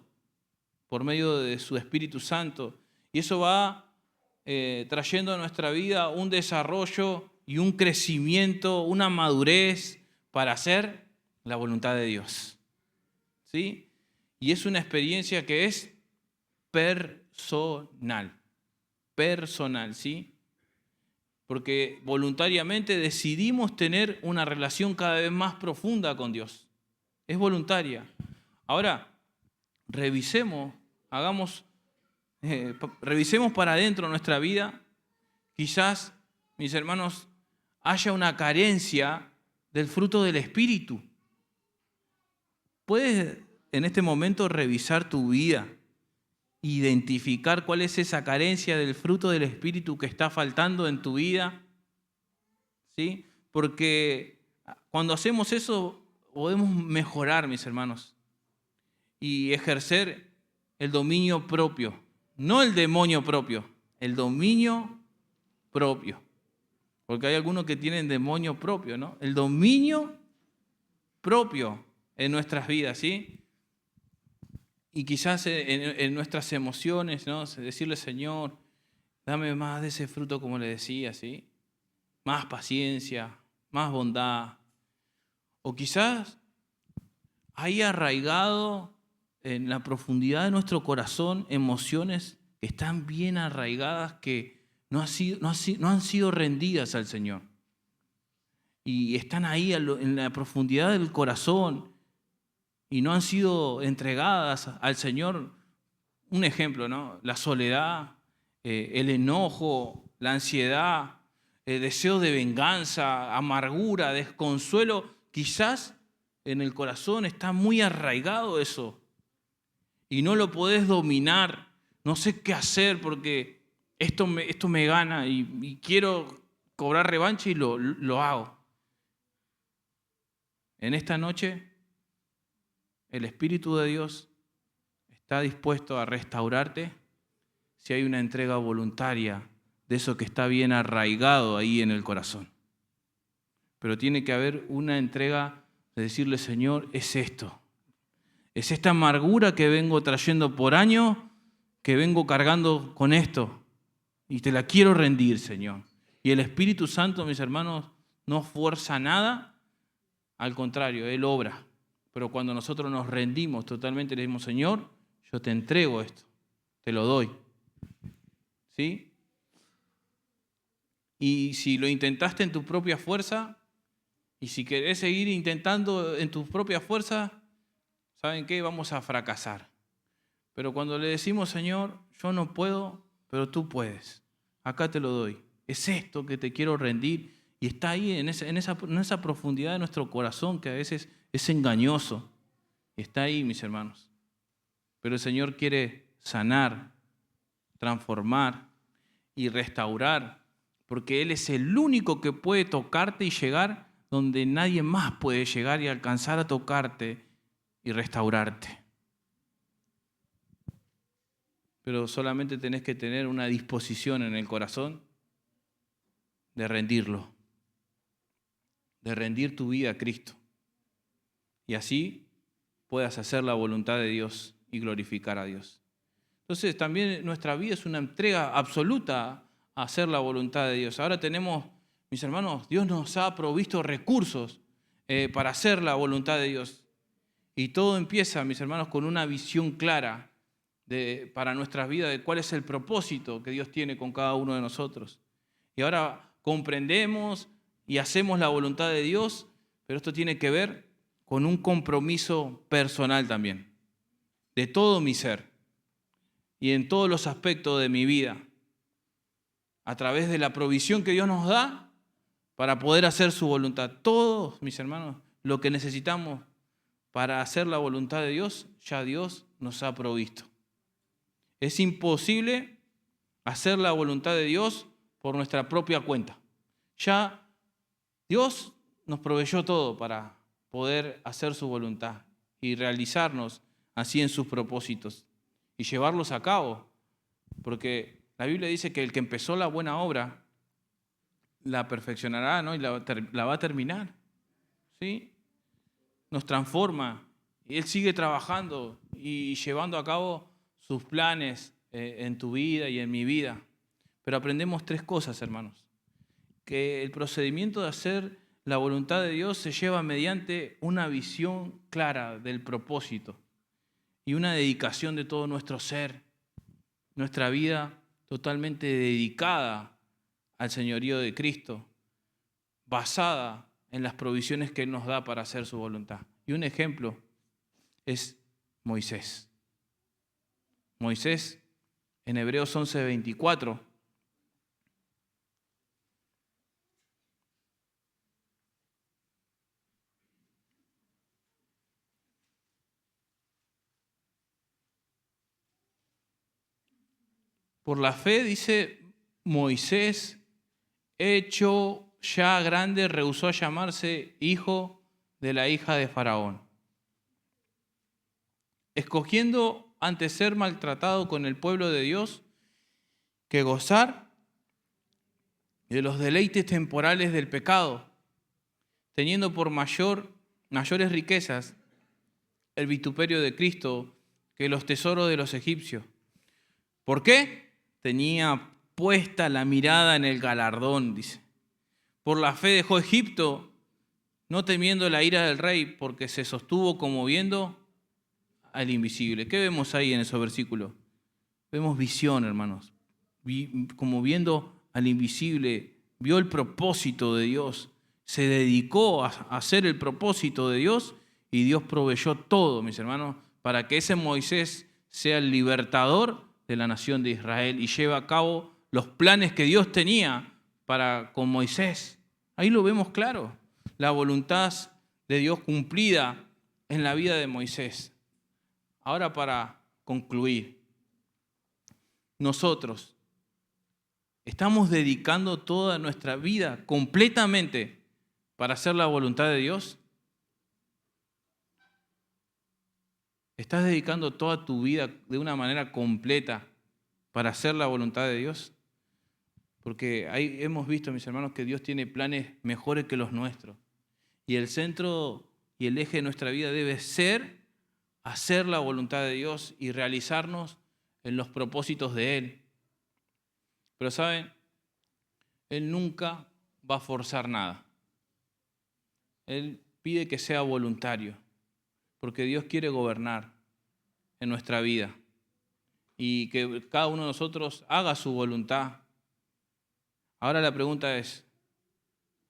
por medio de su Espíritu Santo. Y eso va trayendo a nuestra vida un desarrollo y un crecimiento, una madurez para hacer la voluntad de Dios. ¿Sí? Y es una experiencia que es personal, ¿sí? porque voluntariamente decidimos tener una relación cada vez más profunda con Dios. Es voluntaria. Ahora, revisemos, revisemos para adentro nuestra vida. Quizás, mis hermanos, haya una carencia del fruto del Espíritu. ¿Puedes en este momento revisar tu vida, identificar cuál es esa carencia del fruto del Espíritu que está faltando en tu vida? ¿Sí? Porque cuando hacemos eso podemos mejorar, mis hermanos, y ejercer el dominio propio, no el demonio propio, el dominio propio. Porque hay algunos que tienen demonio propio, ¿no? El dominio propio en nuestras vidas, ¿sí? Y quizás en nuestras emociones, ¿no? Decirle, Señor, dame más de ese fruto, como le decía, ¿sí? Más paciencia, más bondad. O quizás hay arraigado en la profundidad de nuestro corazón emociones que están bien arraigadas, que no han sido rendidas al Señor. Y están ahí en la profundidad del corazón y no han sido entregadas al Señor. Un ejemplo, ¿no? La soledad, el enojo, la ansiedad, el deseo de venganza, amargura, desconsuelo. Quizás en el corazón está muy arraigado eso y no lo podés dominar. No sé qué hacer porque esto me gana y quiero cobrar revancha y lo hago. En esta noche, el Espíritu de Dios está dispuesto a restaurarte si hay una entrega voluntaria de eso que está bien arraigado ahí en el corazón. Pero tiene que haber una entrega de decirle, Señor, es esto. Es esta amargura que vengo trayendo por años, que vengo cargando con esto. Y te la quiero rendir, Señor. Y el Espíritu Santo, mis hermanos, no fuerza nada. Al contrario, Él obra. Pero cuando nosotros nos rendimos totalmente, le decimos, Señor, yo te entrego esto, te lo doy. ¿Sí? Y si lo intentaste en tu propia fuerza, y si querés seguir intentando en tus propias fuerzas, ¿saben qué? Vamos a fracasar. Pero cuando le decimos, Señor, yo no puedo, pero tú puedes. Acá te lo doy. Es esto que te quiero rendir. Y está ahí en esa profundidad de nuestro corazón que a veces es engañoso. Está ahí, mis hermanos. Pero el Señor quiere sanar, transformar y restaurar, porque Él es el único que puede tocarte y llegar donde nadie más puede llegar y alcanzar a tocarte y restaurarte. Pero solamente tenés que tener una disposición en el corazón de rendirlo, de rendir tu vida a Cristo. Y así puedas hacer la voluntad de Dios y glorificar a Dios. Entonces también nuestra vida es una entrega absoluta a hacer la voluntad de Dios. Ahora tenemos, mis hermanos, Dios nos ha provisto recursos para hacer la voluntad de Dios. Y todo empieza, mis hermanos, con una visión clara para nuestras vidas de cuál es el propósito que Dios tiene con cada uno de nosotros. Y ahora comprendemos y hacemos la voluntad de Dios, pero esto tiene que ver con un compromiso personal también, de todo mi ser y en todos los aspectos de mi vida, a través de la provisión que Dios nos da para poder hacer su voluntad. Todos, mis hermanos, lo que necesitamos para hacer la voluntad de Dios, ya Dios nos ha provisto. Es imposible hacer la voluntad de Dios por nuestra propia cuenta. Ya Dios nos proveyó todo para poder hacer su voluntad y realizarnos así en sus propósitos y llevarlos a cabo. Porque la Biblia dice que el que empezó la buena obra la perfeccionará, ¿no? Y la va a terminar. ¿Sí? Nos transforma y Él sigue trabajando y llevando a cabo sus planes en tu vida y en mi vida. Pero aprendemos tres cosas, hermanos. Que el procedimiento de hacer la voluntad de Dios se lleva mediante una visión clara del propósito y una dedicación de todo nuestro ser, nuestra vida totalmente dedicada al señorío de Cristo, basada en las provisiones que Él nos da para hacer su voluntad. Y un ejemplo es Moisés. Moisés, en Hebreos 11:24, por la fe, dice Moisés, hecho ya grande, rehusó a llamarse hijo de la hija de Faraón, escogiendo antes ser maltratado con el pueblo de Dios que gozar de los deleites temporales del pecado, teniendo por mayores riquezas el vituperio de Cristo que los tesoros de los egipcios. ¿Por qué? Tenía puesta la mirada en el galardón, dice. Por la fe dejó Egipto, no temiendo la ira del rey, porque se sostuvo como viendo al invisible. ¿Qué vemos ahí en esos versículos? Vemos visión, hermanos. Como viendo al invisible, vio el propósito de Dios, se dedicó a hacer el propósito de Dios y Dios proveyó todo, mis hermanos, para que ese Moisés sea el libertador de la nación de Israel y lleve a cabo los planes que Dios tenía con Moisés. Ahí lo vemos claro, la voluntad de Dios cumplida en la vida de Moisés. Ahora, para concluir, nosotros estamos dedicando toda nuestra vida completamente para hacer la voluntad de Dios. ¿Estás dedicando toda tu vida de una manera completa para hacer la voluntad de Dios? Porque ahí hemos visto, mis hermanos, que Dios tiene planes mejores que los nuestros. Y el centro y el eje de nuestra vida debe ser hacer la voluntad de Dios y realizarnos en los propósitos de Él. Pero ¿saben? Él nunca va a forzar nada. Él pide que sea voluntario, porque Dios quiere gobernar en nuestra vida y que cada uno de nosotros haga su voluntad. Ahora la pregunta es,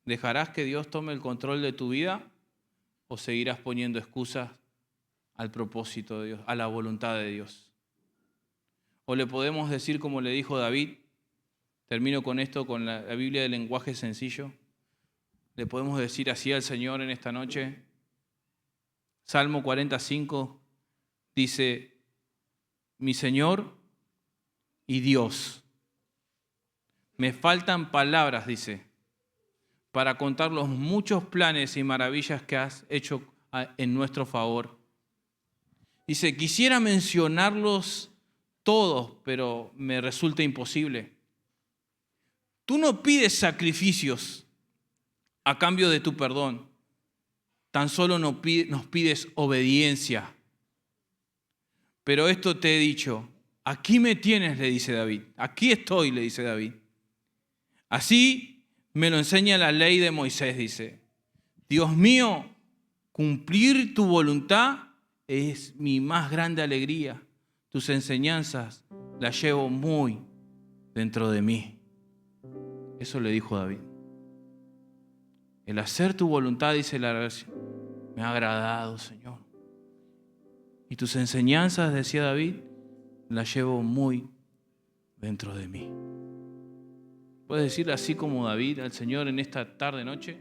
¿dejarás que Dios tome el control de tu vida o seguirás poniendo excusas al propósito de Dios, a la voluntad de Dios? O le podemos decir como le dijo David, termino con esto, con la Biblia de lenguaje sencillo, le podemos decir así al Señor en esta noche. Salmo 45 dice, mi Señor y Dios, me faltan palabras, dice, para contar los muchos planes y maravillas que has hecho en nuestro favor. Dice, quisiera mencionarlos todos, pero me resulta imposible. Tú no pides sacrificios a cambio de tu perdón, tan solo nos pides obediencia. Pero esto te he dicho, aquí me tienes, le dice David, aquí estoy, le dice David. Así me lo enseña la ley de Moisés, dice, Dios mío, cumplir tu voluntad es mi más grande alegría. Tus enseñanzas las llevo muy dentro de mí. Eso le dijo David. El hacer tu voluntad, dice la versión, me ha agradado, Señor. Y tus enseñanzas, decía David, las llevo muy dentro de mí. ¿Puedes decirle así como David al Señor en esta tarde, noche?